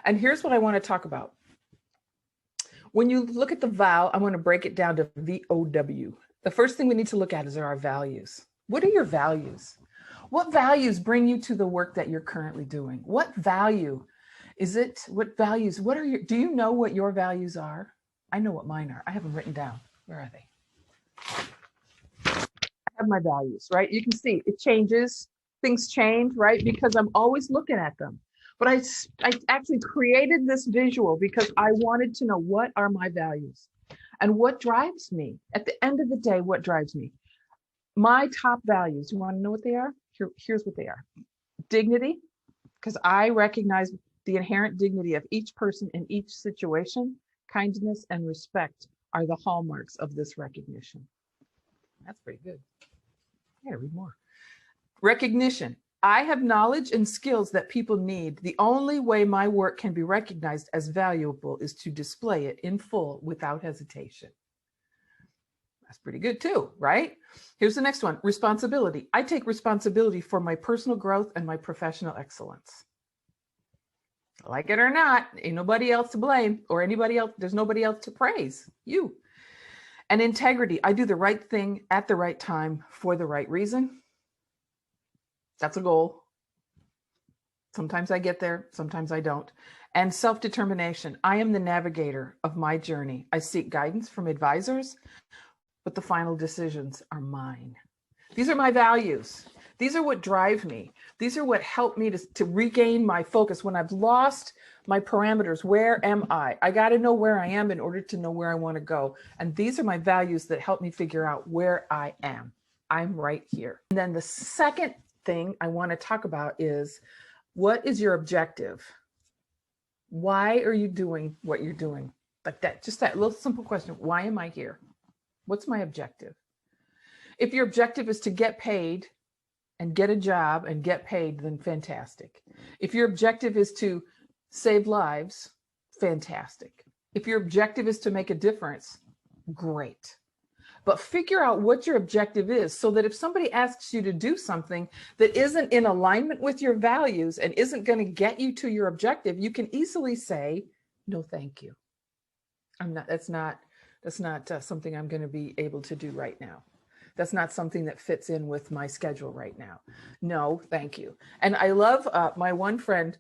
And here's what I want to talk about. When you look at the vow, I'm going to break it down to V.O.W. The first thing we need to look at is our values. What are your values? What values bring you to the work that you're currently doing? What value is it? What values? What are your, do you know what your values are? I know what mine are. I have them written down. Where are they? I have my values, right? You can see it changes. Things change, right? Because I'm always looking at them. But I actually created this visual because I wanted to know what are my values and what drives me. At the end of the day, what drives me? My top values, you want to know what they are? Here's what they are. Dignity, because I recognize the inherent dignity of each person in each situation. Kindness and respect are the hallmarks of this recognition. That's pretty good. I gotta read more. Recognition. I have knowledge and skills that people need. The only way my work can be recognized as valuable is to display it in full without hesitation. That's pretty good too, right? Here's the next one. Responsibility. I take responsibility for my personal growth and my professional excellence. Like it or not, ain't nobody else to blame or anybody else. There's nobody else to praise. You. And integrity. I do the right thing at the right time for the right reason. That's a goal. Sometimes I get there, sometimes I don't. And self-determination. I am the navigator of my journey. I seek guidance from advisors, but the final decisions are mine. These are my values. These are what drive me. These are what help me to regain my focus. When I've lost my parameters, where am I? I got to know where I am in order to know where I want to go. And these are my values that help me figure out where I am. I'm right here. And then the second thing I want to talk about is, what is your objective? Why are you doing what you're doing? Like that, just that little simple question. Why am I here? What's my objective? If your objective is to get paid and get a job and get paid, then fantastic. If your objective is to save lives, fantastic. If your objective is to make a difference, great. But figure out what your objective is so that if somebody asks you to do something that isn't in alignment with your values and isn't going to get you to your objective, you can easily say, no, thank you. That's not something I'm going to be able to do right now. That's not something that fits in with my schedule right now. No, thank you. And I love my one friend,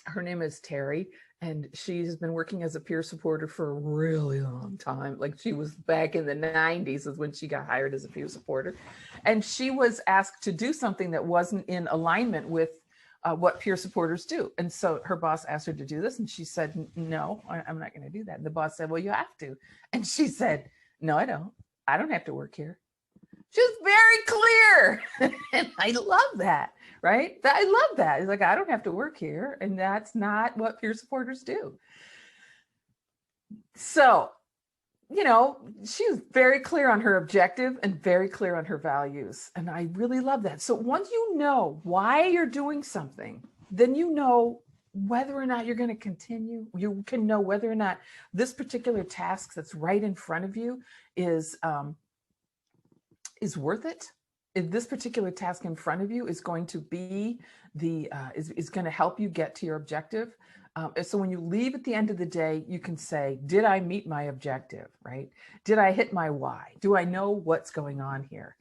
her name is Terry, and she's been working as a peer supporter for a really long time. Like she was back in the 90s is when she got hired as a peer supporter. And she was asked to do something that wasn't in alignment with what peer supporters do. And so her boss asked her to do this and she said, no, I'm not going to do that. And the boss said, well, you have to. And she said, no, I don't. I don't have to work here. She's very clear. And I love that, right? I love that. It's like, I don't have to work here. And that's not what peer supporters do. So, you know, she's very clear on her objective and very clear on her values. And I really love that. So once you know why you're doing something, then you know whether or not you're going to continue. You can know whether or not this particular task that's right in front of you is worth it. If this particular task in front of you is going to be is going to help you get to your objective. So when you leave at the end of the day, you can say, did I meet my objective, right? Did I hit my why? Do I know what's going on here?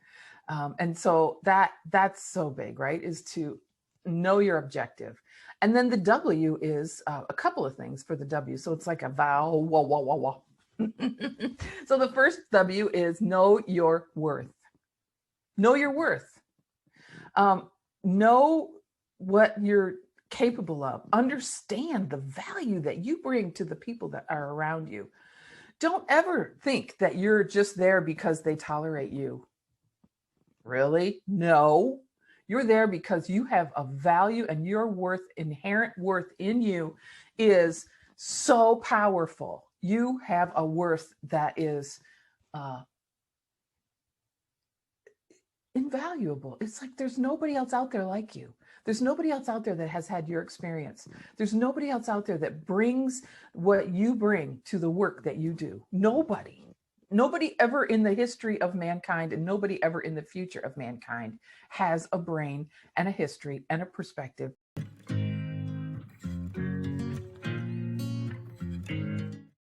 And so that's so big, right? Is to know your objective. And then the W is a couple of things for the W. So it's like a vow, wah, wah, wah, wah. So the first W is know your worth. Know your worth. Know what you're capable of. Understand the value that you bring to the people that are around you. Don't ever think that you're just there because they tolerate you. Really? No. You're there because you have a value and your worth, inherent worth in you is so powerful. You have a worth that is invaluable. It's like there's nobody else out there like you. There's nobody else out there that has had your experience. There's nobody else out there that brings what you bring to the work that you do. Nobody. Nobody ever in the history of mankind and nobody ever in the future of mankind has a brain and a history and a perspective